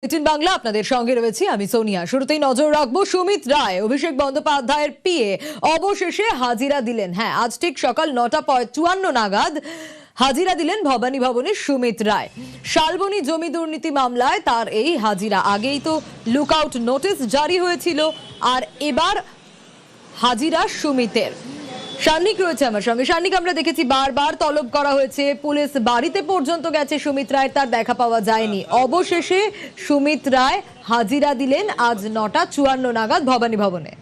এটিন বাংলা আপনাদের সঙ্গে রয়েছি আমি সোনিয়া। শুরুতেই নজর রাখবো সুমিত রায়। অভিষেক বন্দ্যোপাধ্যায়ের পিএ অবশেষে হাজিরা দিলেন। হ্যাঁ, আজ ঠিক সকাল 9:54 নাগাদ হাজিরা দিলেন ভবানী ভবনের সুমিত রায়। শালবনী জমি দুর্নীতি মামলায় তার এই হাজিরা। আগেই তো লুকআউট নোটিশ জারি হয়েছিল, আর এবার হাজিরা সুমিতের। সান্নিক রয়েছে আমার সঙ্গে। সান্নিক, আমরা দেখেছি বারবার তলব করা হয়েছে, পুলিশ বাড়িতে পর্যন্ত গেছে সুমিত রায়, তার দেখা পাওয়া যায়নি। অবশেষে সুমিত রায় হাজিরা দিলেন আজ 9:54 নাগাদ ভবানী ভবনে।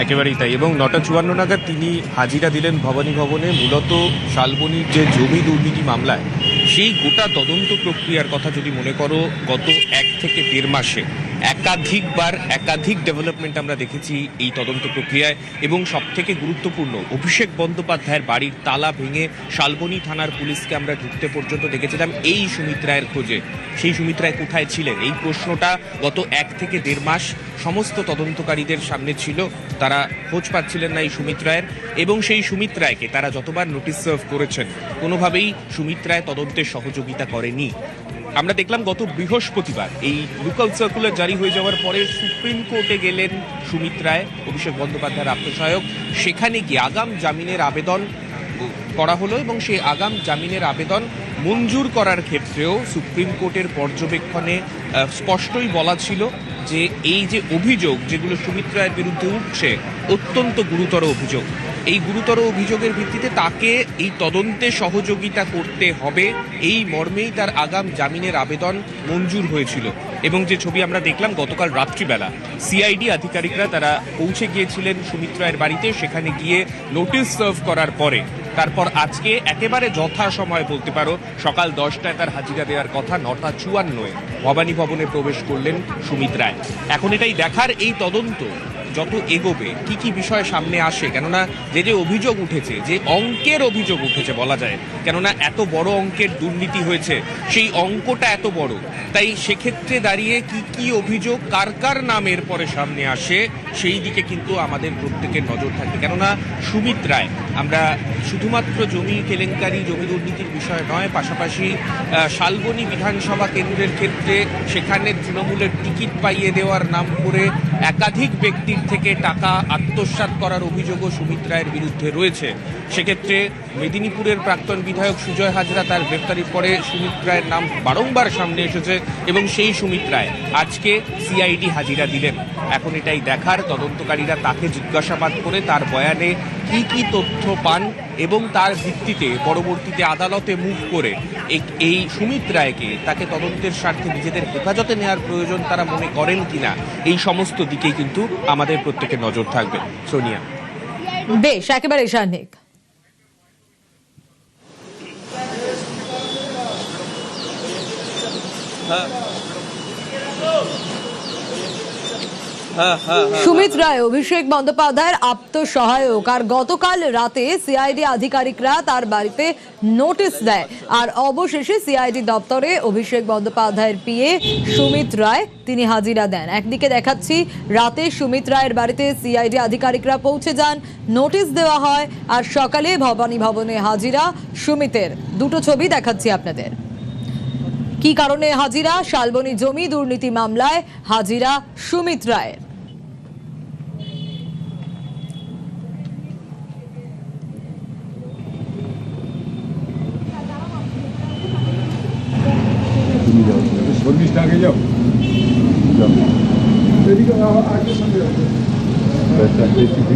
একেবারেই তাই, এবং 9:54 নাগাদ তিনি হাজিরা দিলেন ভবানী ভবনে। মূলত শালবনীর যে জমি দুর্নীতি মামলায় সেই গোটা তদন্ত প্রক্রিয়ার কথা যদি মনে করো, গত 1 থেকে 1.5 মাসে একাধিকবার একাধিক ডেভেলপমেন্ট আমরা দেখেছি এই তদন্ত প্রক্রিয়ায়। এবং সবথেকে গুরুত্বপূর্ণ, অভিষেক বন্দ্যোপাধ্যায়ের বাড়ির তালা ভেঙে শালবনী থানার পুলিশকে আমরা ঢুকতে পর্যন্ত দেখেছিলাম এই সুমিত রায়ের খোঁজে। সেই সুমিত রায় কোথায় ছিলেন, এই প্রশ্নটা গত 1 থেকে 1.5 মাস সমস্ত তদন্তকারীদের সামনে ছিল। তারা খোঁজ পাচ্ছিলেন না এই সুমিত রায়ের, এবং সেই সুমিত রায়কে তারা যতবার নোটিশ সার্ভ করেছেন কোনোভাবেই সুমিত রায় তদন্তে সহযোগিতা করেনি। আমরা দেখলাম গত বৃহস্পতিবার এই লুকআউট সার্কুলার জারি হয়ে যাওয়ার পরে সুপ্রিম কোর্টে গেলেন সুমিত রায়, অভিষেক বন্দ্যোপাধ্যায়ের আত্মসহায়ক। সেখানে গিয়ে আগাম জামিনের আবেদন করা হলো, এবং সেই আগাম জামিনের আবেদন মঞ্জুর করার ক্ষেত্রেও সুপ্রিম কোর্টের পর্যবেক্ষণে স্পষ্টই বলা ছিল যে এই যে অভিযোগ যেগুলো সুমিত রায়ের বিরুদ্ধে উঠছে অত্যন্ত গুরুতর অভিযোগ। এই গুরুতর অভিযোগের ভিত্তিতে তাকে এই তদন্তে সহযোগিতা করতে হবে, এই মর্মেই তার আগাম জামিনের আবেদন মঞ্জুর হয়েছিল। এবং যে ছবি আমরা দেখলাম গতকাল রাত্রিবেলা, সিআইডি আধিকারিকরা তারা পৌঁছে গিয়েছিলেন সুমিত রায়ের বাড়িতে। সেখানে গিয়ে নোটিশ সার্ভ করার পরে তারপর আজকে একেবারে যথাসময়ে বলতে পারো সকাল 10টায় তার হাজিরা দেওয়ার কথা, 9:54 ভবানী ভবনে প্রবেশ করলেন সুমিত রায়। এখন এটাই দেখার এই তদন্ত যত এগোবে কি কি বিষয় সামনে আসে, কেননা যে অভিযোগ উঠেছে, যে অঙ্কের অভিযোগ উঠেছে বলা যায়, কেননা এত বড় অঙ্কের দুর্নীতি হয়েছে, সেই অঙ্কটা এত বড়, তাই সেক্ষেত্রে দাঁড়িয়ে কি কি অভিযোগ কার কার নামের পরে সামনে আসে সেই দিকে কিন্তু আমাদের প্রত্যেকের নজর থাকবে। কেননা সুমিত রায়, আমরা শুধুমাত্র জমি কেলেঙ্কারি জমি দুর্নীতির বিষয় নয়, পাশাপাশি শালবনী বিধানসভা কেন্দ্রের ক্ষেত্রে সেখানে তৃণমূলের টিকিট পাইয়ে দেওয়ার নাম করে একাধিক ব্যক্তির থেকে টাকা আত্মসাৎ করার অভিযোগও সুমিত রায়ের বিরুদ্ধে রয়েছে। সেক্ষেত্রে মেদিনীপুরের প্রাক্তন বিধায়ক সুজয় হাজরা, তার গ্রেফতারির পরে সুমিত রায়ের নাম বারংবার সামনে এসেছে, এবং সেই সুমিত রায় আজকে সিআইডি হাজিরা দিলেন। এখন এটাই দেখার তদন্তকারীরা তাকে জিজ্ঞাসাবাদ করে তার বয়ানে কি কি তথ্য পান, এবং তার ভিত্তিতে পরবর্তীতে আদালতে মুভ করে এই সুমিত রায়কে তাকে তদন্তের স্বার্থে নিজেদের হেফাজতে নেওয়ার প্রয়োজন তারা মনে করেন কিনা, এই সমস্ত দিকেই কিন্তু আমাদের প্রত্যেকের নজর থাকবে। সোনিয়া। বেশ, একেবারে সান্নিক। সুমিত রায় অভিষেক বন্দ্যোপাধ্যায়ের আত্মসহায়ক, আর গতকাল রাতে সিআইডি আধিকারিকরা তার বাড়িতে নোটিশ দেয়, আর অবশেষে সিআইডি দপ্তরে অভিষেক বন্দ্যোপাধ্যায়ের পিএ সুমিত রায় তিনি হাজিরা দেন। একদিকে দেখাচ্ছি রাতে সুমিত রায়ের বাড়িতে সিআইডি আধিকারিকরা পৌঁছে যান, নোটিশ দেওয়া হয়, আর সকালে ভবানী ভবনে হাজিরা সুমিতের। দুটো ছবি দেখাচ্ছি আপনাদের। কি কারণে হাজিরা? শালবনী জমি দুর্নীতি মামলায় হাজিরা সুমিত রায়ের। আগে যাও, এদিকে আগে সঙ্গে